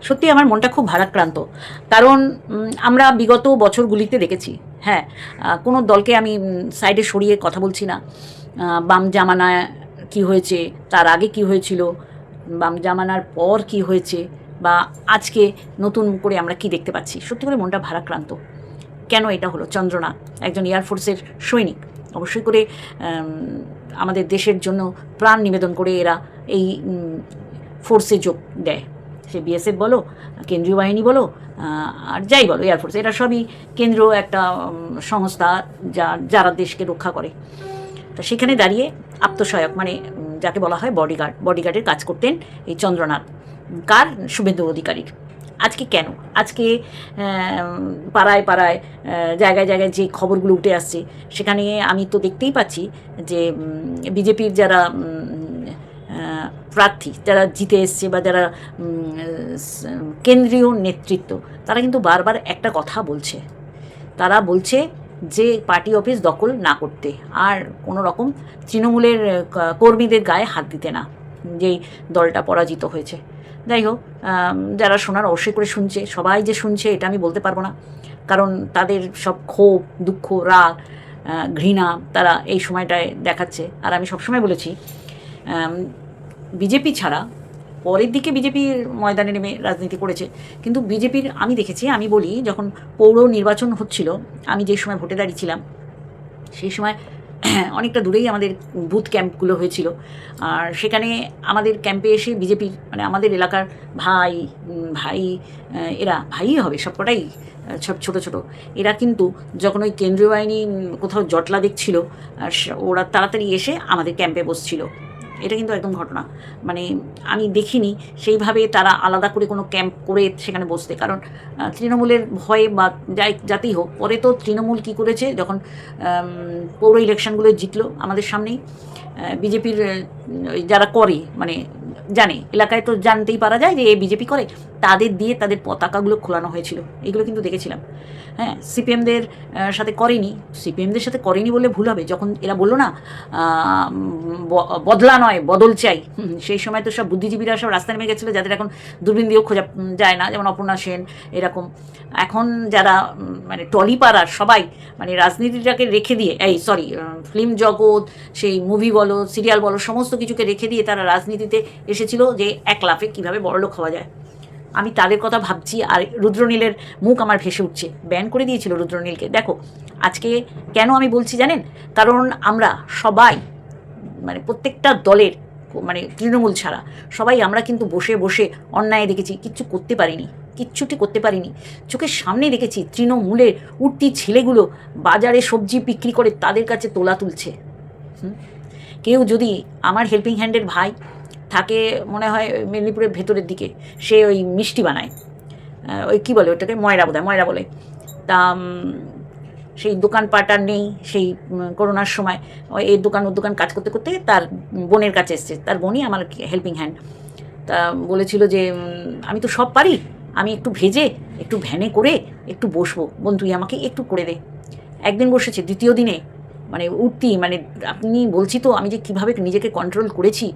সত্যি আমার মনটা খুব ভারাক্রান্ত। কারণ আমরা বিগত বছরগুলিতে দেখেছি, হ্যাঁ, কোনো দলকে আমি সাইডে সরিয়ে কথা বলছি না। বাম জামানায় কী হয়েছে, তার আগে কী হয়েছিল, বাম জামানার পর কী হয়েছে, বা আজকে নতুন করে আমরা কি দেখতে পাচ্ছি, সত্যি করে মনটা ভারাক্রান্ত। কেন এটা হলো? চন্দ্রনাথ একজন এয়ারফোর্সের সৈনিক, অবশ্যই করে আমাদের দেশের জন্য প্রাণ নিবেদন করে এরা এই ফোর্সে যোগ দেয়। সে বিএসএফ বলো, কেন্দ্রীয় বাহিনী বলো, আর যাই বলো, এয়ারফোর্স, এটা সবই কেন্দ্রীয় একটা সংস্থা যারা দেশকে রক্ষা করে। তা সেখানে দাঁড়িয়ে আত্মসহায়ক, মানে যাকে বলা হয় বডিগার্ডের কাজ করতেন এই চন্দ্রনাথ। কার? শুভেন্দু অধিকারীর। আজকে কেন? আজকে পাড়ায় পাড়ায় জায়গায় জায়গায় যে খবরগুলো উঠে আসছে, সেখানে আমি তো দেখতেই পাচ্ছি যে বিজেপির যারা প্রার্থী, যারা জিতে এসছে, বা যারা কেন্দ্রীয় নেতৃত্ব, তারা কিন্তু বারবার একটা কথা বলছে। তারা বলছে যে পার্টি অফিস দখল না করতে, আর কোনো রকম তৃণমূলের কর্মীদের গায়ে হাত দিতে না, যেই দলটা পরাজিত হয়েছে। যাই হোক, যারা শোনার অবশ্যই করে শুনছে, সবাই যে শুনছে এটা আমি বলতে পারবো না, কারণ তাদের সব ক্ষোভ, দুঃখ, রাগ, ঘৃণা তারা এই সময়টায় দেখাচ্ছে। আর আমি সবসময় বলেছি, বিজেপি ছাড়া পরের দিকে বিজেপির ময়দানে নেমে রাজনীতি করেছে, কিন্তু বিজেপির আমি দেখেছি, আমি বলি, যখন পৌর নির্বাচন হচ্ছিল, আমি যে সময় ভোটে দাঁড়িয়েছিলাম, সেই সময় অনেকটা দূরেই আমাদের বুথ ক্যাম্পগুলো হয়েছিল। আর সেখানে আমাদের ক্যাম্পে এসে বিজেপির, মানে আমাদের এলাকার ভাই, এরা ভাইই হবে সবকটাই, ছোট ছোট, এরা কিন্তু যখন ওই কেন্দ্রীয় বাহিনী কোথাও জটলা দেখছিল, ওরা তাড়াতাড়ি এসে আমাদের ক্যাম্পে বসছিল। এটা কিন্তু একদম ঘটনা, মানে আমি দেখিনি সেইভাবে তারা আলাদা করে কোনো ক্যাম্প করে সেখানে বসতে, কারণ তৃণমূলের ভয়ে বা যাতেই হোক, পরে তো তৃণমূল কী করেছে, যখন পৌর ইলেকশনগুলো জিতলো আমাদের সামনেই, বিজেপির যারা করে, মানে জানে, এলাকায় তো জানতেই পারা যায় যে এ বিজেপি করে, তাদের দিয়ে তাদের পতাকাগুলো খোলানো হয়েছিল। এগুলো কিন্তু দেখেছিলাম। হ্যাঁ, সিপিএমদের সাথে করেনি, সিপিএমদের সাথে করেনি বলে ভুল হবে, যখন এরা বললো না বদলা নয় বদল চাই, সেই সময় তো সব বুদ্ধিজীবীরা সব রাস্তায় নেমে গেছিলো, যাদের এখন দূরবীন দিয়েও খোঁজা যায় না, যেমন অপর্ণা সেন এরকম। এখন যারা মানে টলিপাড়ার সবাই, মানে রাজনীতিটাকে রেখে দিয়ে, ফিল্ম জগৎ, সেই মুভি বলো, সিরিয়াল বলো, সমস্ত কিছুকে রেখে দিয়ে তারা রাজনীতিতে এসেছিল যে এক লাফে কীভাবে বড়লোক হওয়া যায়। আমি তাদের কথা ভাবছি, আর রুদ্রনীলের মুখ আমার ভেসে উঠছে। ব্যান করে দিয়েছিল রুদ্রনীলকে। দেখো আজকে কেন আমি বলছি জানেন? কারণ আমরা সবাই, মানে প্রত্যেকটা দলের, মানে তৃণমূল ছাড়া সবাই আমরা কিন্তু বসে বসে অন্যায় দেখেছি, কিচ্ছু করতে পারিনি, কিচ্ছুটি করতে পারিনি। চোখের সামনে দেখেছি তৃণমূলের উঠতি ছেলেগুলো বাজারে সবজি বিক্রি করে তাদের কাছে তোলা তুলছে। কেউ যদি আমার হেল্পিং হ্যান্ডের ভাই থাকে, মনে হয় মেদিনীপুরের ভেতরের দিকে, সে ওই মিষ্টি বানায়, ওই কী বলে ওটাকে, ময়রা বলে। তা সেই দোকানপাট আর নেই, সেই করোনার সময় এই দোকান ওর দোকান কাজ করতে করতে তার বোনের কাছে এসছে, তার বোনই আমার হেল্পিং হ্যান্ড। তা বলেছিল যে আমি তো সব পারি, আমি একটু ভেজে একটু ভ্যানে করে একটু বসবো, বোন তুই আমাকে একটু করে দে। একদিন বসেছে, দ্বিতীয় দিনে মানে উঠতি, মানে আপনি বলছি তো আমি যে কীভাবে নিজেকে কন্ট্রোল করেছি,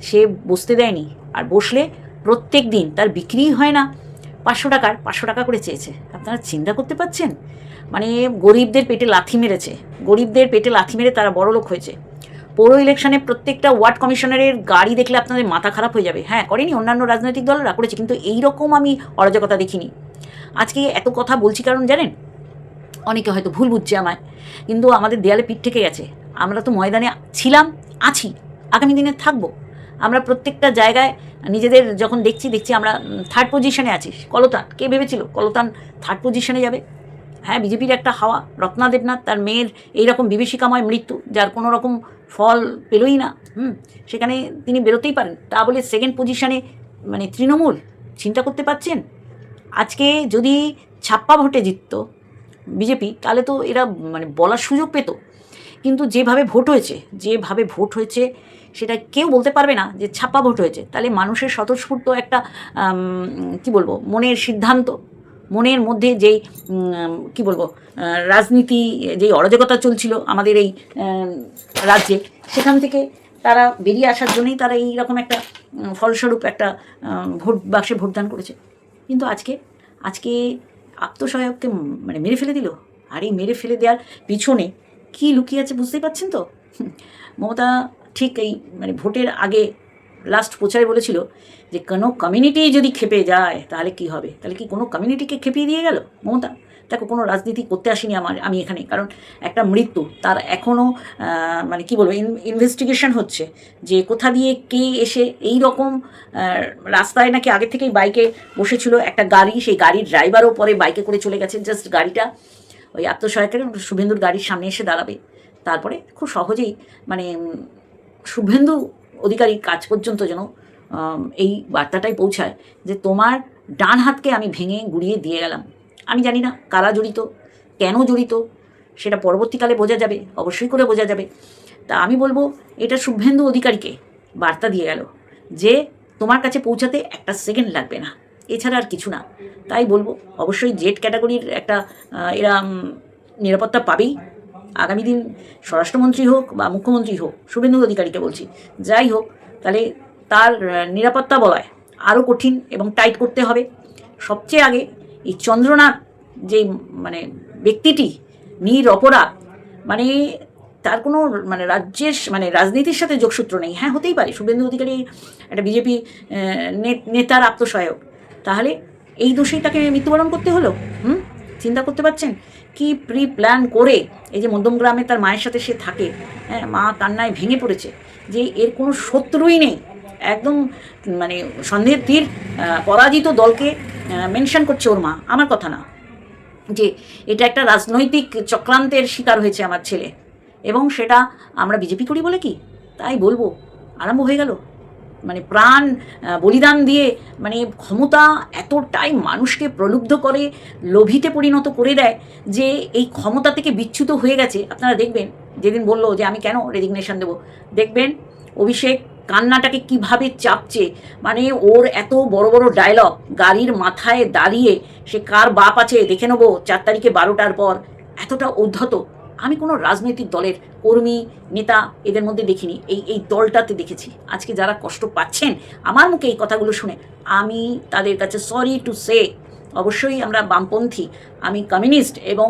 সে বসতে দেয়নি। আর বসলে প্রত্যেক দিন তার বিক্রিই হয় না, 500 টাকা করে চেয়েছে। আপনারা চিন্তা করতে পারছেন? মানে গরিবদের পেটে লাথি মেরেছে, গরিবদের পেটে লাথি মেরে তারা বড়লোক হয়েছে। পৌর ইলেকশনে প্রত্যেকটা ওয়ার্ড কমিশনারের গাড়ি দেখলে আপনাদের মাথা খারাপ হয়ে যাবে। হ্যাঁ, করেনি, অন্যান্য রাজনৈতিক দলরা করেছে, কিন্তু এইরকম আমি অরাজকতা দেখিনি। আজকে এত কথা বলছি কারণ জানেন, অনেকে হয়তো ভুল বুঝছে আমায়, কিন্তু আমাদের দেয়ালে পিঠ থেকে গেছে। আমরা তো ময়দানে ছিলাম, আছি, আগামী দিনে থাকবো। আমরা প্রত্যেকটা জায়গায় নিজেদের যখন দেখছি আমরা থার্ড পজিশনে আছি। কলতান, কে ভেবেছিল কলতান থার্ড পজিশনে যাবে? হ্যাঁ, বিজেপির একটা হাওয়া, রত্না দেবনাথ, তার মেয়ের এইরকম বিভীষিকাময় মৃত্যু, যার কোনো রকম ফল পেলই না, সেখানে তিনি বেরোতেই পারেন, তা বলে সেকেন্ড পজিশনে মানে তৃণমূল। চিন্তা করতে পারছেন? আজকে যদি 56 ভোটে জিতত বিজেপি, তাহলে তো এরা মানে বলার সুযোগ পেত। কিন্তু যেভাবে ভোট হয়েছে সেটা কেউ বলতে পারবে না যে 56 ভোট হয়েছে। তাহলে মানুষের স্বতঃস্ফূর্ত একটা কি বলবো, মনের সিদ্ধান্ত, মনের মধ্যে যেই কি বলবো রাজনীতি, যেই অরাজকতা চলছিল আমাদের এই রাজ্যে, সেখান থেকে তারা বেরিয়ে আসার জন্যই তারা এইরকম একটা ফলস্বরূপ একটা ভোট বাক্সে ভোটদান করেছে। কিন্তু আজকে আজকে আত্মসহায়ককে মানে মেরে ফেলে দিল। আর এই মেরে ফেলে দেওয়ার পিছনে কী লুকিয়ে আছে বুঝতেই পারছেন তো। মমতা ঠিক এই মানে ভোটের আগে লাস্ট প্রচারে বলেছিল যে কোনো কমিউনিটি যদি খেপে যায় তাহলে কি হবে, তাহলে কি কোনো কমিউনিটিকে খেপিয়ে দিয়ে গেল মমতা? দেখো, কোনো রাজনীতি করতে আসিনি আমি এখানে, কারণ একটা মৃত্যু তার এখনও মানে কি বলবো ইনভেস্টিগেশন হচ্ছে যে কোথা দিয়ে কে এসে এই রকম রাস্তায় নাকি আগে থেকেই বাইকে বসেছিল একটা গাড়ি, সেই গাড়ির ড্রাইভারও পরে বাইকে করে চলে গেছে, জাস্ট গাড়িটা ওই আত্মসহায়কের শুভেন্দুর গাড়ির সামনে এসে দাঁড়াবে, তারপরে খুব সহজেই মানে শুভেন্দু অধিকারীর কাজ পর্যন্ত যেন এই বার্তাটাই পৌঁছায় যে তোমার ডান হাতকে আমি ভেঙে গুড়িয়ে দিয়ে গেলাম। আমি জানি না কারা জড়িত, কেন জড়িত, সেটা পরবর্তীকালে বোঝা যাবে, অবশ্যই করে বোঝা যাবে। তা আমি বলবো এটা শুভেন্দু অধিকারীকে বার্তা দিয়ে গেল যে তোমার কাছে পৌঁছাতে একটা সেকেন্ড লাগবে না, এছাড়া আর কিছু না। তাই বলবো অবশ্যই জেড ক্যাটাগরির একটা এরা নিরাপত্তা পাবেই। আগামী দিন স্বরাষ্ট্রমন্ত্রী হোক বা মুখ্যমন্ত্রী হোক, শুভেন্দু অধিকারীকে বলছি, যাই হোক, তাহলে তার নিরাপত্তা বলয় আরও কঠিন এবং টাইট করতে হবে। সবচেয়ে আগে এই চন্দ্রনাথ যে মানে ব্যক্তিটি নিরপরাধ, মানে তার কোনো মানে রাজ্যের মানে রাজনীতির সাথে যোগসূত্র নেই। হ্যাঁ, হতেই পারে শুভেন্দু অধিকারী একটা বিজেপি নেতার আত্মসহায়ক, তাহলে এই দোষেই তাকে মৃত্যুবরণ করতে হলো। চিন্তা করতে পারছেন কি প্রি প্ল্যান করে এই যে মধ্যমগ্রামে তার মায়ের সাথে সে থাকে, হ্যাঁ, মা কান্নায় ভেঙে পড়েছে যে এর কোনো শত্রুই নেই, একদম মানে সন্দেহের তীর পরাজিত দলকে মেনশন করছে ওর মা, আমার কথা না, যে এটা একটা রাজনৈতিক চক্রান্তের শিকার হয়েছে আমার ছেলে, এবং সেটা আমরা বিজেপি করি বলে কি তাই বলবো আরম্ভ হয়ে গেল। মানে প্রাণ বলিদান দিয়ে মানে ক্ষমতা এতটাই মানুষকে প্রলুব্ধ করে, লোভিতে পরিণত করে দেয় যে এই ক্ষমতা থেকে বিচ্যুত হয়ে গেছে। আপনারা দেখবেন যেদিন বললো যে আমি কেন রেজিগনেশন দেবো, দেখবেন অভিষেক কান্নাটাকে কিভাবে চাপছে, মানে ওর এত বড় বড় ডায়লগ, গাড়ির মাথায় দাঁড়িয়ে সে কার বাপ আছে দেখে নেবো 4 তারিখে 12টার পর, এতটা উদ্ধত আমি কোনো রাজনৈতিক দলের কর্মী নেতা এদের মধ্যে দেখিনি, এই দলটাতে দেখেছি। আজকে যারা কষ্ট পাচ্ছেন আমার মুখে এই কথাগুলো শুনে, আমি তাদের কাছে সরি টু সে, অবশ্যই আমরা বামপন্থী, আমি কমিউনিস্ট এবং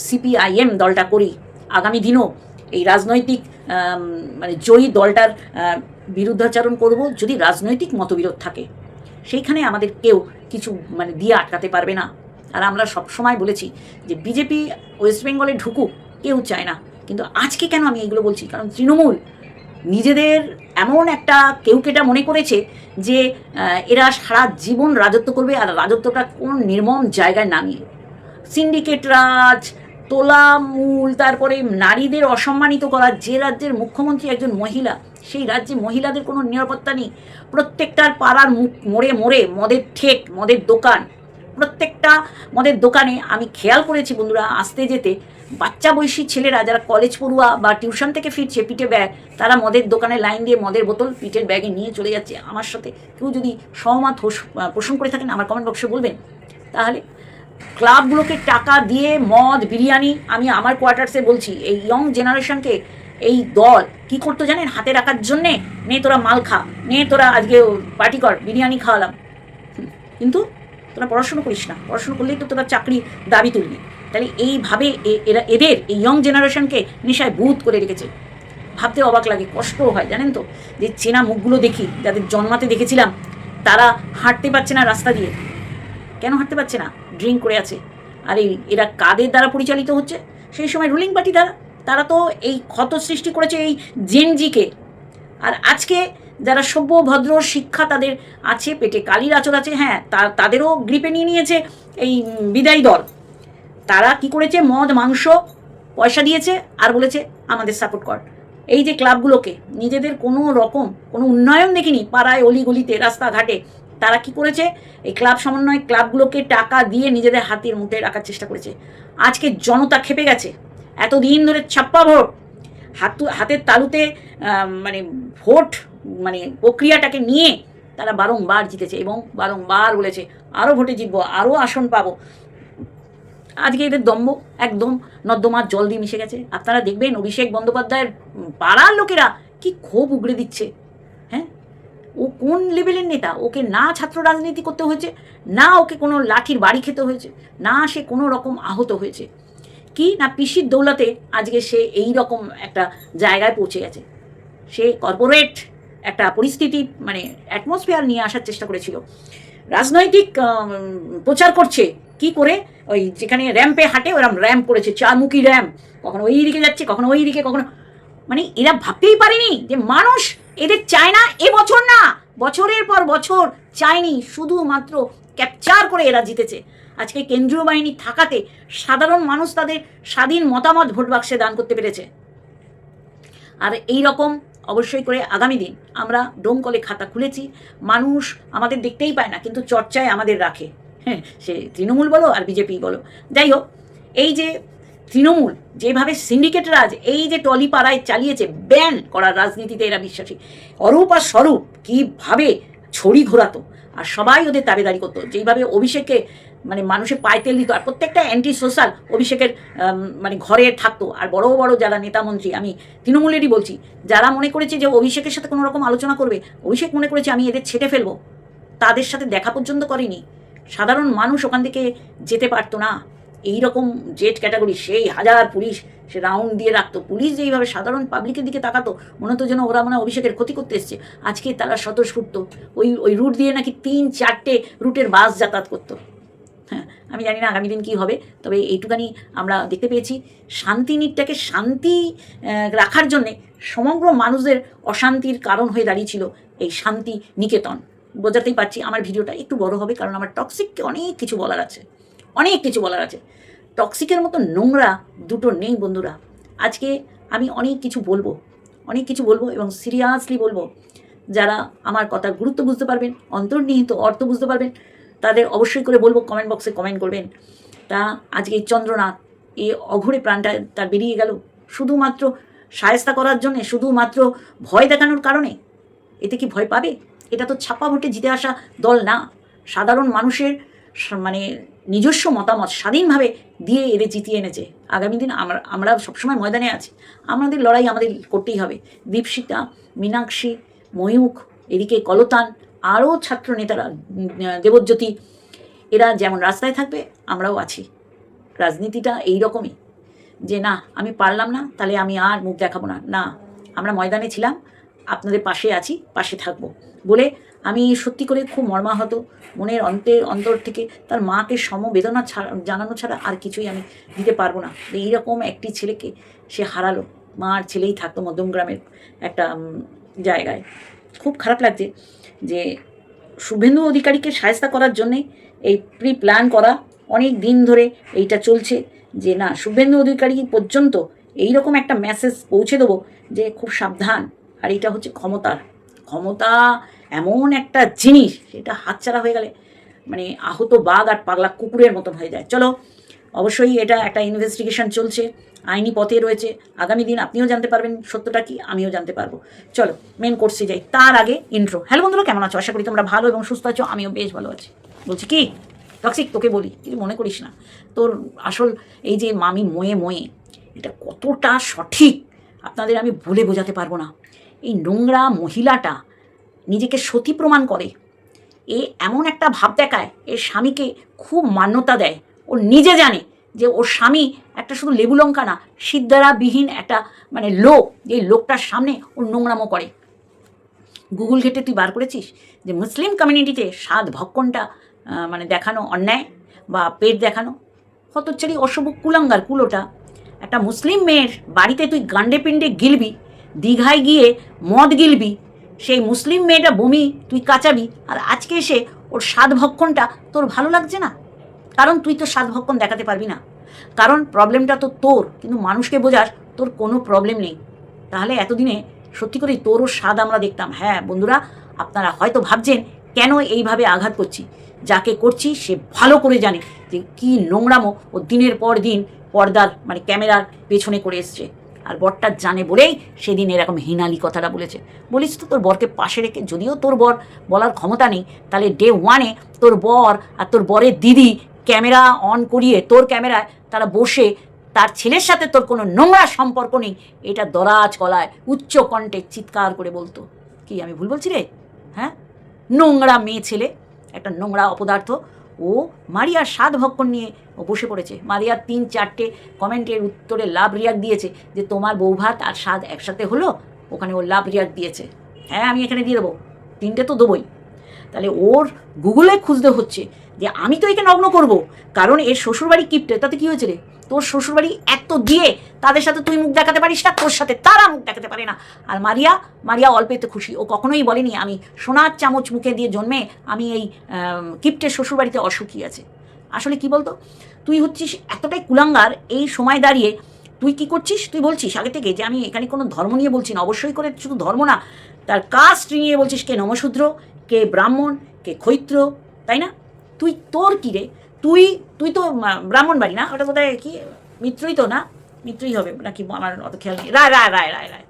সিপিআইএম দলটা করি। আগামী দিনও এই রাজনৈতিক মানে জয়ী দলটার বিরুদ্ধাচরণ করব যদি রাজনৈতিক মতবিরোধ থাকে, সেইখানে আমাদের কেউ কিছু মানে দিয়ে আটকাতে পারবে না। আর আমরা সবসময় বলেছি যে বিজেপি ওয়েস্ট বেঙ্গলে ঢুকুক, কেউ চায় না, কিন্তু আজকে কেন আমি এগুলো বলছি, কারণ তৃণমূল নিজেদের এমন একটা কেউকেটা মনে করেছে যে এরা সারা জীবন রাজত্ব করবে, আর রাজত্বটা কোন নির্মম জায়গায় নামিয়ে সিন্ডিকেট রাজ, তোলামূল, তারপরে নারীদের অসম্মানিত করা। যে রাজ্যের মুখ্যমন্ত্রী একজন মহিলা, সেই রাজ্যে মহিলাদের কোনো নিরাপত্তা নেই। প্রত্যেকটার পাড়ার মোড়ে মোড়ে মদের ঠেক, মদের দোকান, প্রত্যেকটা মদের দোকানে আমি খেয়াল করেছি বন্ধুরা, আসতে যেতে বাচ্চা বয়সী ছেলেরা যারা কলেজ পড়ুয়া বা টিউশন থেকে ফিরছে পিঠে ব্যাগ, তারা মদের দোকানে লাইন দিয়ে মদের বোতল পিঠের ব্যাগে নিয়ে চলে যাচ্ছে। আমার সাথে কেউ যদি সহমত পোষণ করে থাকেন আমার কমেন্ট বক্সে বলবেন। তাহলে ক্লাবগুলোকে টাকা দিয়ে মদ বিরিয়ানি, আমি আমার কোয়ার্টার্সে বলছি এই ইয়ং জেনারেশনকে এই দল কি করতো জানেন, হাতে রাখার জন্যে, নে তোরা মাল খা, নে তোরা আজকে পার্টি কর, বিরিয়ানি খাওয়ালাম, কিন্তু তোরা পড়াশুনো করিস না, পড়াশুনো করলেই তো তোরা চাকরি দাবি তুলবি। তাহলে এইভাবে এদের এই ইয়ং জেনারেশনকে নেশায় বুধ করে রেখেছে। ভাবতে অবাক লাগে, কষ্টও হয় জানেন তো, যে চেনা মুখগুলো দেখি যাদের জন্মাতে দেখেছিলাম, তারা হাঁটতে পারছে না রাস্তা দিয়ে। কেন হাঁটতে পারছে না? ড্রিঙ্ক করে আছে। আর এরা কাদের দ্বারা পরিচালিত হচ্ছে? সেই সময় রুলিং পার্টি দ্বারা। তারা তো এই ক্ষত সৃষ্টি করেছে এই জেনজিকে। আর আজকে যারা সভ্য ভদ্র শিক্ষা তাদের আছে, পেটে কালির আঁচল আছে, হ্যাঁ, তাদেরও গ্রিপে নিয়ে নিয়েছে এই বিদায়ী দল। তারা কি করেছে, মদ মাংস পয়সা দিয়েছে আর বলেছে আমাদের সাপোর্ট কর। এই যে ক্লাবগুলোকে নিজেদের কোনো রকম কোনো উন্নয়ন দেখিনি, পাড়ায় অলিগলিতে রাস্তাঘাটে তারা কি করেছে, এই ক্লাব সমন্বয় ক্লাবগুলোকে টাকা দিয়ে নিজেদের হাতের মুঠে রাখার চেষ্টা করেছে। আজকে জনতা খেপে গেছে, এতদিন ধরে ছাপ্পা ভোট হাতের তালুতে মানে ভোট মানে প্রক্রিয়াটাকে নিয়ে তারা বারংবার জিতেছে এবং বারংবার বলেছে আরও ভোটে জিতবো, আরও আসন পাবো। আজকে এদের দম্ভ একদম নর্দমার জল দিয়ে মিশে গেছে। আপনারা দেখবেন অভিষেক বন্দ্যোপাধ্যায়ের পাড়ার লোকেরা কি ক্ষোভ উগড়ে দিচ্ছে। হ্যাঁ, ও কোন লেভেলের নেতা? ওকে না ছাত্র রাজনীতি করতে হয়েছে, না ওকে কোনো লাঠির বাড়ি খেতে হয়েছে, না সে কোনো রকম আহত হয়েছে, কি না পিসির দৌলতে আজকে সে এই রকম একটা জায়গায় পৌঁছে গেছে। সে কর্পোরেট একটা পরিস্থিতি মানে অ্যাটমসফিয়ার নিয়ে আসার চেষ্টা করেছিল। রাজনৈতিক প্রচার করছে কি করে, ওই যেখানে র্যাম্পে হাঁটে ওরকম র্যাম্প করেছে, চারমুখী র্যাম্প, কখনো ওই দিকে যাচ্ছে, কখনো ওই দিকে, কখনো মানে এরা ভাবতেই পারেনি যে মানুষ এদের চায় না, এবছর না বছরের পর বছর চায়নি, শুধুমাত্র ক্যাপচার করে এরা জিতেছে। আজকে কেন্দ্রীয় বাহিনী থাকাতে সাধারণ মানুষ তাদের স্বাধীন মতামত ভোট বাক্সে দান করতে পেরেছে। আর এই রকম অবশ্যই করে আগামী দিন আমরা ডোমকলে খাতা খুলেছি, মানুষ আমাদের দেখতেই পায় না কিন্তু চর্চায় আমাদের রাখে, হ্যাঁ, সে তৃণমূল বলো আর বিজেপি বলো। যাই হোক, এই যে তৃণমূল যেভাবে সিন্ডিকেট রাজ এই যে টলিপাড়ায় চালিয়েছে, ব্যান করার রাজনীতিতে এরা বিশ্বাসী। অরূপ আর স্বরূপ কীভাবে ছড়ি ঘোরাতো আর সবাই ওদের তাবেদারি করতো, যেইভাবে অভিষেককে মানে মানুষের পায়ে তেল দিত, আর প্রত্যেকটা অ্যান্টি সোশ্যাল অভিষেকের মানে ঘরে থাকতো। আর বড় বড় যারা নেতামন্ত্রী, আমি তৃণমূলেরই বলছি, যারা মনে করেছে যে অভিষেকের সাথে কোনো রকম আলোচনা করবে, অভিষেক মনে করেছে আমি এদের ছেটে ফেলবো, তাদের সাথে দেখা পর্যন্ত করেনি। সাধারণ মানুষ ওখান থেকে যেতে পারতো না। এই রকম জেট ক্যাটাগরি, সেই হাজার পুলিশ সে রাউন্ড দিয়ে রাখতো, পুলিশ যেইভাবে সাধারণ পাবলিকের দিকে তাকাতো মনে হতো যেন ওরা মানে অভিষেকের ক্ষতি করতে এসছে। আজকে তারা স্বতঃস্ফূর্ত ওই রুট দিয়ে নাকি 3-4টে রুটের বাস যাতায়াত করতো। হ্যাঁ, আমি জানি না আগামী দিন কী হবে, তবে এইটুখানি আমরা দেখতে পেয়েছি শান্তিনীতিটাকে শান্তি রাখার জন্যে সমগ্র মানুষদের অশান্তির কারণ হয়ে দাঁড়িয়েছিল এই শান্তি নিকেতন। বোঝাতেই পারছি আমার ভিডিওটা একটু বড় হবে, কারণ আমার টক্সিককে অনেক কিছু বলার আছে, অনেক কিছু বলার আছে। টক্সিকের মতো নোংরা দুটো নেই বন্ধুরা। আজকে আমি অনেক কিছু বলবো এবং সিরিয়াসলি বলবো। যারা আমার কথার গুরুত্ব বুঝতে পারবেন, অন্তর্নিহিত অর্থ বুঝতে পারবেন, তাদের অবশ্যই করে বলবো কমেন্ট বক্সে কমেন্ট করবেন। তা আজকে এই চন্দ্রনাথ এই অঘরে প্রাণটা তার বেরিয়ে গেল শুধুমাত্র শায়েস্তা করার জন্যে, শুধুমাত্র ভয় দেখানোর কারণে। এতে কি ভয় পাবে? এটা তো ছাপ্পা ভোটে জিতে আসা দল না, সাধারণ মানুষের মানে নিজস্ব মতামত স্বাধীনভাবে দিয়ে এদের জিতিয়ে এনেছে। আগামী দিন আমরা সবসময় ময়দানে আছি, আমাদের লড়াই আমাদের করতেই হবে। দীপশিতা, মীনাক্ষী, ময়ূখ, এদিকে কলতান, আরও ছাত্র নেতারা, দেবজ্যোতি, এরা যেমন রাস্তায় থাকবে আমরাও আছি। রাজনীতিটা এই রকমই যে না আমি পারলাম না তাহলে আমি আর মুখ দেখাবো না, না আমরা ময়দানে ছিলাম, আপনাদের পাশে আছি, পাশে থাকবো বলে আমি সত্যি করে খুব মর্মাহত মনের অন্তর থেকে তার মাকে সমবেদনা জানানো ছাড়া আর কিছুই আমি দিতে পারবো না। এইরকম একটি ছেলেকে সে হারালো, মা আর ছেলেই থাকতো মধ্যমগ্রামের একটা জায়গায়। খুব খারাপ লাগছে যে শুভেন্দু অধিকারীকে শায়েস্তা করার জন্যে এই প্ল্যান করা, অনেক দিন ধরে এইটা চলছে যে না শুভেন্দু অধিকারী পর্যন্ত এইরকম একটা মেসেজ পৌঁছে দেবো যে খুব সাবধান। আর এটা হচ্ছে ক্ষমতা এমন একটা জিনিস, সেটা হাতছাড়া হয়ে গেলে মানে আহত বাঘ আর পাগলা কুকুরের মতন হয়ে যায়। চলো, অবশ্যই এটা একটা ইনভেস্টিগেশন চলছে, আইনি পথে রয়েছে। আগামী দিন আপনিও জানতে পারবেন সত্যটা কি, আমিও জানতে পারবো। চলো মেন কোর্সে যাই, তার আগে ইন্ট্রো। হ্যালো বন্ধুরা, কেমন আছো? আশা করি তোমরা ভালো এবং সুস্থ আছো, আমিও বেশ ভালো আছি। বলছি কি টক্সিক, তোকে বলি কিছু মনে করিস না, তোর আসল এই যে মামি মোয়ে এটা কতটা সঠিক আপনাদের আমি বলে বোঝাতে পারবো না। এই নোংরা মহিলাটা নিজেকে সতী প্রমাণ করে, এ এমন একটা ভাব দেখায়, এর স্বামীকে খুব মান্যতা দেয়। ও নিজে জানে যে ওর স্বামী একটা শুধু লেবু লঙ্কা না, সিদ্ধারাবিহীন একটা মানে লোক, যে লোকটার সামনে ওর নোংরামো করে। গুগল ঘেটে তুই বার করেছিস যে মুসলিম কমিউনিটিতে স্বাদ ভক্ষণটা মানে দেখানো অন্যায় বা পেট দেখানো? হতচ্ছাড়ি অশুভ কুলাঙ্গার কুলোটা, একটা মুসলিম মেয়ের বাড়িতে তুই গান্ডে পিণ্ডে গিলবি, দীঘায় গিয়ে মদ গিলবি, সেই মুসলিম মেয়েটা বমি তুই কাচাবি, আর আজকে এসে ওর স্বাদ ভক্ষণটা তোর ভালো লাগছে না? কারণ তুই তো স্বাদ ভক্ষণ দেখাতে পারবি না, কারণ প্রবলেমটা তো তোর, কিন্তু মানুষকে বোঝাস তোর কোনো প্রবলেম নেই। তাহলে এতদিনে সত্যি করেই তোরও স্বাদ আমরা দেখতাম। হ্যাঁ বন্ধুরা, আপনারা হয়তো ভাবছেন কেন এইভাবে আঘাত করছি, যাকে করছি সে ভালো করে জানে যে কী নোংরামো ও দিনের পর দিন পর্দার মানে ক্যামেরার পেছনে করে এসছে। আর বরটা জানে বলেই সেদিন এরকম হিনালি কথাটা বলেছে। বলিস তো তোর বরকে পাশে রেখে, যদিও তোর বর বলার ক্ষমতা নেই, তাহলে ডে ওয়ানে তোর বর আর তোর বরের দিদি ক্যামেরা অন করিয়ে তোর ক্যামেরায় তারা বসে তার ছেলের সাথে তোর কোনো নোংরা সম্পর্ক নেই এটা দরাজ গলায় উচ্চ কণ্ঠে চিৎকার করে বলতো। কি আমি ভুল বলছি রে? হ্যাঁ, নোংরা মেয়ে ছেলে, একটা নোংরা অপদার্থ। ও মারিয়ার স্বাদ ভক্ষণ নিয়ে ও বসে পড়েছে। মারিয়ার 3-4টে কমেন্টের উত্তরে লাভ রিয়াক্ট দিয়েছে যে তোমার বউ ভাত আর স্বাদ একসাথে হলো, ওখানে ও লাভ রিয়াক্ট দিয়েছে। হ্যাঁ, আমি এখানে দিয়ে দেবো, 3টে তো দেবোই। তাহলে ওর গুগলে খুঁজতে হচ্ছে যে আমি তো একে নগ্ন করবো, কারণ এর শ্বশুরবাড়ি কিপ্টে। তাতে কী হয়েছে রে? তোর শ্বশুরবাড়ি এত দিয়ে তাদের সাথে তুই মুখ দেখাতে পারিস না, তোর সাথে তারা মুখ দেখাতে পারে না। আর মারিয়া অল্পেতে খুশি। ও কখনোই বলেনি আমি সোনার চামচ মুখে দিয়ে জন্মে আমি এই কিপ্টের শ্বশুরবাড়িতে অসুখী আছে। আসলে কি বলতো, তুই হচ্ছিস এতটাই কুলাঙ্গার। এই সময় দাঁড়িয়ে তুই কি করছিস? তুই বলছিস আগে থেকে যে আমি এখানে কোনো ধর্ম নিয়ে বলছি না, অবশ্যই করে শুধু ধর্ম না, তার কাস্ট নিয়ে বলছিস, কে নমশূদ্র, কে ব্রাহ্মণ, কে ক্ষৈত্র, তাই না? তোর কী রে? তুই তো ব্রাহ্মণ বাড়ি না, ওটা বোধহয় কি মিত্রই তো না, মিত্রই হবে নাকি, আমার অত খেয়াল নেই। রায়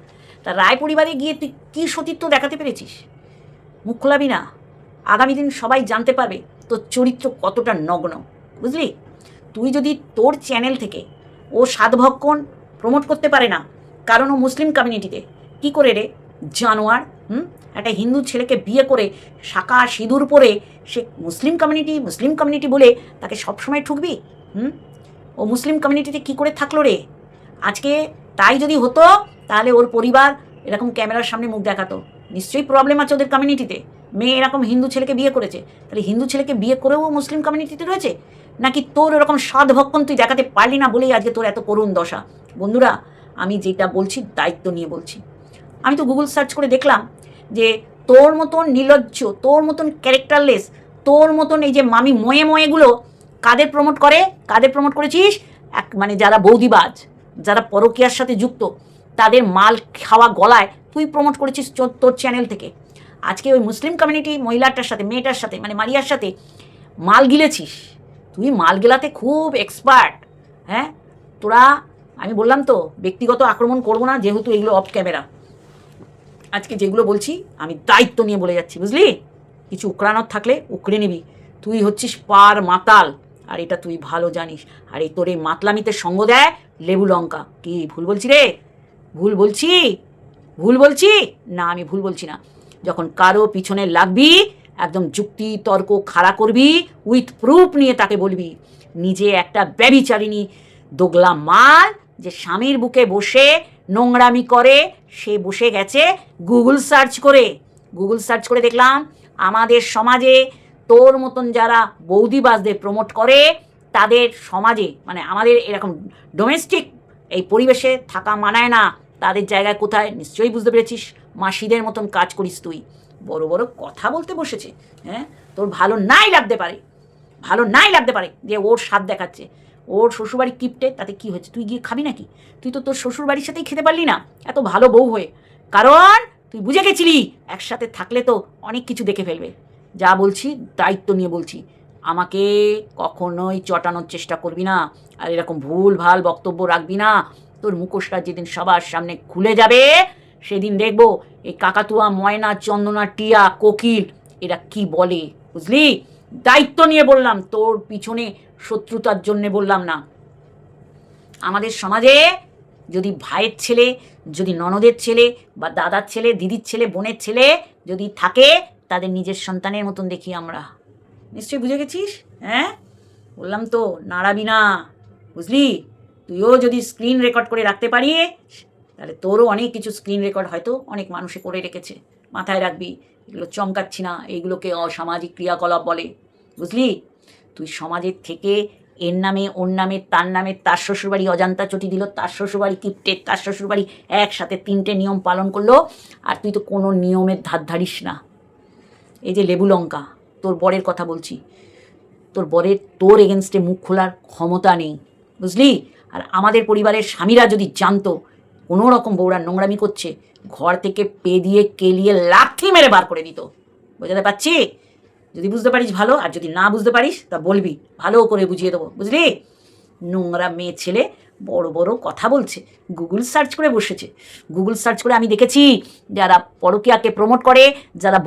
তা রায় পরিবারে গিয়ে তুই কী সতীত্ব দেখাতে পেরেছিস? মুখ খোলাবি না, আগামী দিন সবাই জানতে পারবে তোর চরিত্র কতটা নগ্ন, বুঝলি? তুই যদি তোর চ্যানেল থেকে ও স্বাদভক্ষণ প্রমোট করতে পারে না, কারণ ও মুসলিম কমিউনিটিতে, কি করে রে জানোয়ার? একটা হিন্দু ছেলেকে বিয়ে করে শাঁখা সিঁদুর পরে সে মুসলিম কমিউনিটি বলে তাকে সবসময় ঠুকবি? ও মুসলিম কমিউনিটিতে কি করে থাকলো রে? আজকে তাই যদি হতো তাহলে ওর পরিবার এরকম ক্যামেরার সামনে মুখ দেখাতো। নিশ্চয়ই প্রবলেম আছে ওদের কমিউনিটিতে। মেয়ে এরকম হিন্দু ছেলেকে বিয়ে করেছে, তাহলে হিন্দু ছেলেকে বিয়ে করেও মুসলিম কমিউনিটিতে রয়েছে, নাকি তোর এরকম স্বাদভক্ষণ তুই দেখাতে পারলি না বলেই আজকে তোর এত করুণ দশা? বন্ধুরা, আমি যেটা বলছি দায়িত্ব নিয়ে বলছি। আমি তো গুগল সার্চ করে দেখলাম যে তোর মতন নির্লজ্জ, তোর মতন ক্যারেক্টারলেস, তোর মতন এই যে মামি ময়েগুলো কাদের প্রমোট করেছিস? মানে যারা বৌদিবাজ, যারা পরকীয়ার সাথে যুক্ত, তাদের মাল খাওয়া গলায় তুই প্রমোট করেছিস তোর চ্যানেল থেকে। আজকে ওই মুসলিম কমিউনিটি মহিলাটার সাথে, মেয়েটার সাথে, মানে মারিয়ার সাথে মাল গিলেছিস। তুই মাল গেলাতে খুব এক্সপার্ট। হ্যাঁ, তোরা, আমি বললাম তো ব্যক্তিগত আক্রমণ করবো না, যেহেতু এগুলো অফ ক্যামেরা। আজকে যেগুলো বলছি আমি দায়িত্ব নিয়ে বলে যাচ্ছি, বুঝলি? কিছু উকড়ানোর থাকলে উকড়ে নিবি। তুই হচ্ছিস পার মাতাল, আর এটা তুই ভালো জানিস। আর এই তোর এই মাতলামিতে সঙ্গ দেয় লেবু লঙ্কা। কি ভুল বলছি রে? ভুল বলছি না, আমি ভুল বলছি না। যখন কারো পিছনে লাগবি, একদম যুক্তি তর্ক খাড়া করবি, উইথ প্রুফ নিয়ে তাকে বলবি নিজে একটা ব্যভিচারিণী দোগলা মাল, যে স্বামীর বুকে বসে নোংরামি করে, সে বসে গেছে গুগল সার্চ করে দেখলাম আমাদের সমাজে তোর মতন যারা বৌদিবাজদের প্রমোট করে, তাদের সমাজে, মানে আমাদের এরকম ডোমেস্টিক এই পরিবেশে থাকা মানায় না। তাদের জায়গায় কোথায় নিশ্চয়ই বুঝতে পেরেছিস, মাসিদের মতন কাজ করিস তুই। বড় বড় কথা বলতে বসেছে। হ্যাঁ, তোর ভালো নাই লাগতে পারে যে ওর স্বাদ দেখাচ্ছে। ওর শ্বশুরবাড়ি কিপ্টে, তাতে কি হয়েছে? তুই গিয়ে খাবি নাকি? তুই তো তোর শ্বশুরবাড়ির সাথেই খেতে পারলি না, এত ভালো বউ হয়ে, কারণ তুই বুঝে গেছিলি একসাথে থাকলে তো অনেক কিছু দেখে ফেলবে। যা বলছি দায়িত্ব নিয়ে বলছি, আমাকে কখনোই চটানোর চেষ্টা করবি না, আর এরকম ভুল ভাল বক্তব্য রাখবি না। তোর মুখোশটা যেদিন সবার সামনে খুলে যাবে, সেদিন দেখবো এই কাকাতুয়া, ময়না, চন্দনা, টিয়া, কোকিল এরা কি বলে, বুঝলি? দায়িত্ব নিয়ে বললাম, তোর পিছনে শত্রুতার জন্যে বললাম না। আমাদের সমাজে যদি ভাইয়ের ছেলে, যদি ননদের ছেলে বা দাদার ছেলে, দিদির ছেলে, বোনের ছেলে যদি থাকে, তাদের নিজের সন্তানের মতন দেখি আমরা। নিশ্চয়ই বুঝে গেছিস? হ্যাঁ, বললাম তো নাড়াবি না, বুঝলি? তুইও যদি স্ক্রিন রেকর্ড করে রাখতে পারিস, তাহলে তোরও অনেক কিছু স্ক্রিন রেকর্ড হয়তো অনেক মানুষে করে রেখেছে। মাথায় রাখবি, এগুলো চমকাচ্ছি না, এইগুলোকে অসামাজিক ক্রিয়াকলাপ বলে, বুঝলি? তুই সমাজের থেকে এর নামে, ওর নামে, তার নামে, তার শ্বশুরবাড়ি অজান্তা চটি দিল, তার শ্বশুরবাড়ি কিপ্টে, তার শ্বশুরবাড়ি একসাথে 3টে নিয়ম পালন করলো, আর তুই তো কোনো নিয়মের ধার ধারিস না। এই যে লেবু লঙ্কা, তোর বরের কথা বলছি, তোর বরের তোর এগেনস্টে মুখ খোলার ক্ষমতা নেই, বুঝলি? আর আমাদের পরিবারের স্বামীরা যদি জানতো কোনো রকম বউরা নোংরামি করছে, ঘর থেকে পে দিয়ে কেলিয়ে লাথি মেরে বার করে দিত। বোঝাতে পারছি? যদি বুঝতে পারিস ভালো, আর যদি না বুঝতে পারিস তা বলবি, ভালো করে বুঝিয়ে দেবো, বুঝলি? নোংরা মেয়ে ছেলে বড় বড় কথা বলছে, গুগল সার্চ করে বসেছে। গুগল সার্চ করে আমি দেখেছি যারা পরকীয়াকে প্রমোট করে, যারা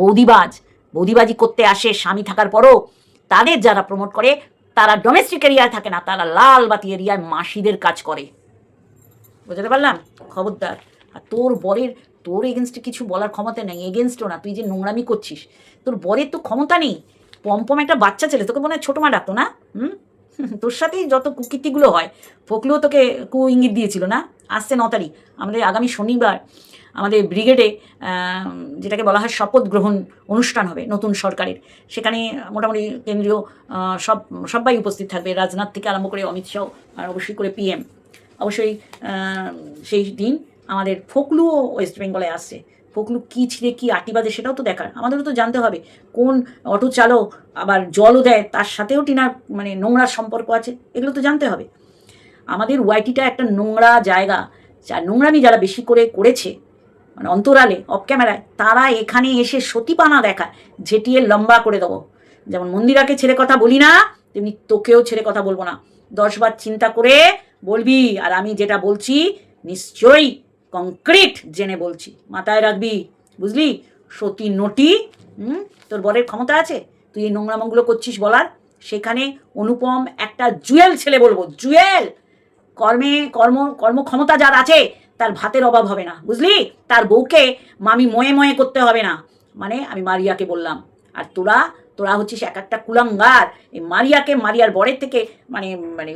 বৌদিবাজি করতে আসে স্বামী থাকার পরও, তাদের যারা প্রমোট করে, তারা ডোমেস্টিক এরিয়ায় থাকে না, তারা লাল বাতি এরিয়ায় মাসিদের কাজ করে। বুঝতে পারলাম? খবরদার। আর তোর এগেনস্টে কিছু বলার ক্ষমতা নেই, এগেনস্টও না, তুই যে নোংরামি করছিস, তোর বরের তো ক্ষমতা নেই। পম্পম একটা বাচ্চা ছেলে, তোকে মনে হয় ছোটো মা ডাকতো না? তোর সাথেই যত কুকীর্তিগুলো হয়। ফকলুও তোকে ইঙ্গিত দিয়েছিল না? আসছে 9 তারিখ আমাদের আগামী শনিবার আমাদের ব্রিগেডে যেটাকে বলা হয় শপথ গ্রহণ অনুষ্ঠান হবে নতুন সরকারের। সেখানে মোটামুটি কেন্দ্রীয় সবাই উপস্থিত থাকবে, রাজনাথ থেকে আরম্ভ করে অমিত শাহ আর অবশ্যই করে PM। অবশ্যই সেই দিন আমাদের ফকলুও ওয়েস্ট বেঙ্গলে আসছে। ফকলু কী ছিঁড়ে কী আটি বাজে সেটাও তো দেখার, আমাদেরও তো জানতে হবে। কোন অটো চালক আবার জলও দেয়, তার সাথেও টিনার মানে নোংরার সম্পর্ক আছে, এগুলো তো জানতে হবে। আমাদের ওয়াইটিটা একটা নোংরা জায়গা, নোংরামি যারা বেশি করে করেছে মানে অন্তরালে অফ ক্যামেরায়, তারা এখানে এসে সতীপানা দেখায়, ঝেঁটিয়ে লম্বা করে দেবো। যেমন মন্দিরাকে ছেড়ে কথা বলি না, তেমনি তোকেও ছেড়ে কথা বলবো না। 10 বার চিন্তা করে বলবি, আর আমি যেটা বলছি নিশ্চয়ই কংক্রিট জেনে বলছি, মাথায় রাখবি, বুঝলি? সতী নটি। তোর বরের ক্ষমতা আছে তুই এই নোংরামগুলো করছিস বলার? সেখানে অনুপম একটা জুয়েল ছেলে বলবো, জুয়েল। কর্মক্ষমতা যার আছে তার ভাতের অভাব হবে না, বুঝলি? তার বউকে মামি ময়ে ময়ে করতে হবে না। মানে আমি মারিয়াকে বললাম। আর তোরা হচ্ছিস এক একটা কুলাঙ্গার। এই মারিয়ার বরের থেকে মানে মানে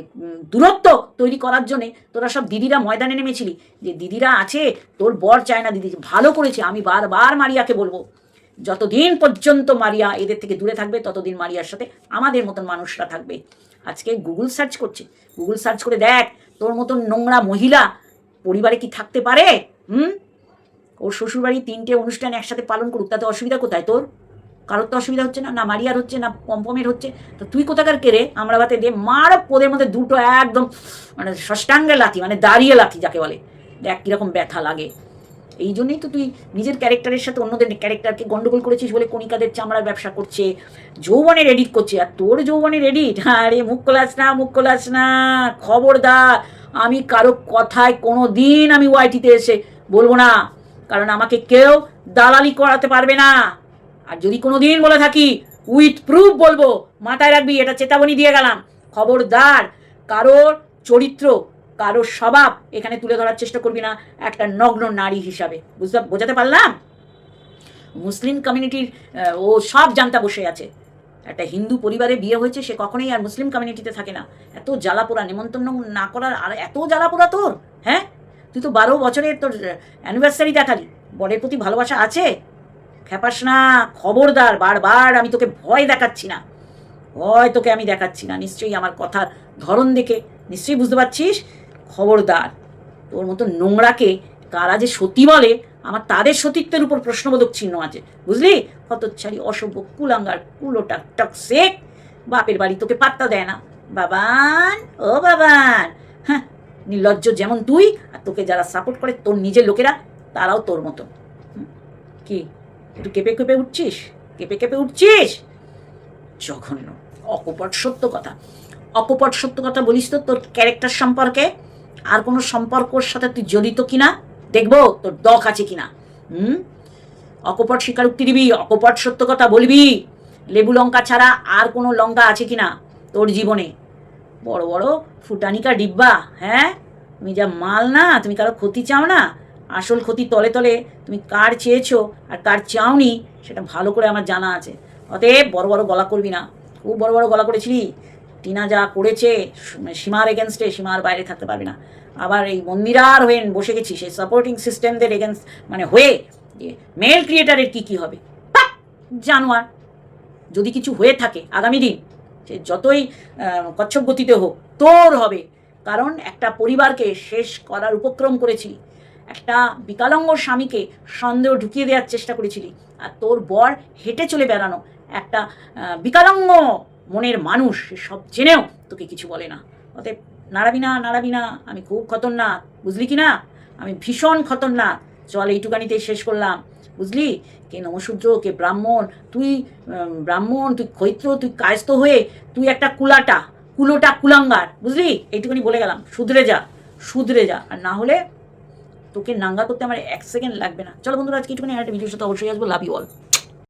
দূরত্ব তৈরি করার জন্যে তোরা সব দিদিরা ময়দানে নেমেছিলি, যে দিদিরা আছে, তোর বর চায় না দিদি। ভালো করেছে, আমি বারবার মারিয়াকে বলবো, যতদিন পর্যন্ত মারিয়া এদের থেকে দূরে থাকবে ততদিন মারিয়ার সাথে আমাদের মতন মানুষরা থাকবে। আজকে গুগল সার্চ করছে, গুগল সার্চ করে দেখ তোর মতন নোংরা মহিলা পরিবারে কি থাকতে পারে? ওর শ্বশুরবাড়ি 3টে অনুষ্ঠান একসাথে পালন করুক, তাতে অসুবিধা কোথায় তোর? কারোর তো অসুবিধা হচ্ছে না, না মারিয়ার হচ্ছে না পম্পমের হচ্ছে। তো তুই কোথাকার কেড়ে আমরা বাতে দে মার পোদের মধ্যে দুটো একদম মানে ষষ্ঠাঙ্গে লাথি, মানে দাঁড়িয়ে লাথি যাকে বলে। দেখ কীরকম ব্যথা লাগে। এই জন্যই তো তুই নিজের ক্যারেক্টারের সাথে অন্যদের ক্যারেক্টারকে গন্ডগোল করেছিস বলে কণিকাদের চামড়ার ব্যবসা করছে, যৌবনের এডিট করছে। আর তোর যৌবনের এডিট, আরে মুখ খোলাস না, খবরদার। আমি কারো কথায় কোনো দিন আমি ওয়াইটিতে এসে বলবো না, কারণ আমাকে কেউ দালালি করাতে পারবে না। আর যদি কোনো দিন বলে থাকি উইথ প্রুফ বলবো, মাথায় রাখবি, এটা চেতাবনী দিয়ে গেলাম। খবরদার কারোর চরিত্র, কারোর স্বভাব এখানে তুলে ধরার চেষ্টা করবি না একটা নগ্ন নারী হিসাবে। বোঝাতে পারলাম? মুসলিম কমিউনিটির ও সব জানতা বসে আছে। একটা হিন্দু পরিবারে বিয়ে হয়েছে, সে কখনোই আর মুসলিম কমিউনিটিতে থাকে না। এত জ্বালাপোড়া, নেমন্তন্ন না করার আর এত জ্বালাপোড়া তোর? হ্যাঁ, তুই তো 12 বছরের তোর অ্যানিভার্সারি দেখালি, বরের প্রতি ভালোবাসা আছে? খেপাস না, খবরদার। বারবার আমি তোকে ভয় দেখাচ্ছি না, ভয় তোকে আমি দেখাচ্ছি না। নিশ্চয়ই আমার কথার ধরন দেখে নিশ্চয়ই বুঝতে পারছিস। খবরদার, তোর মতো নোংরাকে কারা যে সতী বলে, আমার তাদের সতীত্বের উপর প্রশ্নবোধক চিহ্ন আছে, বুঝলি? হতচ্ছাড়ি, অসভ্য, কুলাঙ্গার, কুলোটা টক্সিক। বাপের বাড়ি তোকে পাত্তা দেয় না। বাবান, ও বাবান, হ্যাঁ, নির্লজ্জ যেমন তুই, আর তোকে যারা সাপোর্ট করে তোর নিজের লোকেরা, তারাও তোর মতো। কি একটু কেঁপে উঠছিস? জঘন্য, অকপট সত্য কথা বলিস তো তোর ক্যারেক্টার সম্পর্কে। আর কোনো সম্পর্কর সাথে তুই জড়িত কিনা দেখবো, তোর দখ আছে কিনা। অকপট স্বীকারোক্তি দিবি, অকপট সত্য কথা বলবি। লেবু লঙ্কা ছাড়া আর কোনো লঙ্কা আছে কিনা তোর জীবনে? বড় বড় ফুটানিকা ডিব্বা, হ্যাঁ? তুমি যা মাল না, তুমি কারো ক্ষতি চাও না। আসল ক্ষতি তলে তলে তুমি কার চেয়েছো আর কার চাওনি সেটা ভালো করে আমার জানা আছে। অতএব বড় বড় গলা করবি না। খুব বড় বড় গলা করেছিলি। টিনা যা করেছে সীমার এগেনস্টে, সীমার বাইরে থাকতে পারবি না। আবার এই মন্দিরার হয়ে বসে গেছিস সেই সাপোর্টিং সিস্টেমদের এগেনস্ট মানে হয়ে, যে মেল ক্রিয়েটারের কি হবে জানোয়ার। যদি কিছু হয়ে থাকে আগামী দিন, সে যতই কচ্ছপ গতিতে হোক, তোর হবে। কারণ একটা পরিবারকে শেষ করার উপক্রম করেছিলি, একটা বিকলাঙ্গ স্বামীকে সন্দেহ ঢুকিয়ে দেওয়ার চেষ্টা করেছিলি, আর তোর বর হেঁটে চলে বেড়ানো একটা বিকলাঙ্গ মনের মানুষ, সব জেনেও তোকে কিছু বলে না। অতএব নাড়াবি না। আমি খুব খতরনাক, বুঝলি কি না? আমি ভীষণ খতরনাক। চল এইটুকানিতেই শেষ করলাম, বুঝলি? কে নমশূদ্র, কে ব্রাহ্মণ। তুই ব্রাহ্মণ, তুই ক্ষৈত্র, তুই কায়স্থ হয়ে তুই একটা কুলোটা কুলাঙ্গার, বুঝলি? এইটুকুনি বলে গেলাম। শুধরে যা, আর না হলে তোকে নাঙ্গা করতে আমার 1 সেকেন্ড লাগবে না। চলো বন্ধুরা, আজকে এইটুকুনি একটা ভিডিওর সাথে অবশ্যই আসবো। Love you all.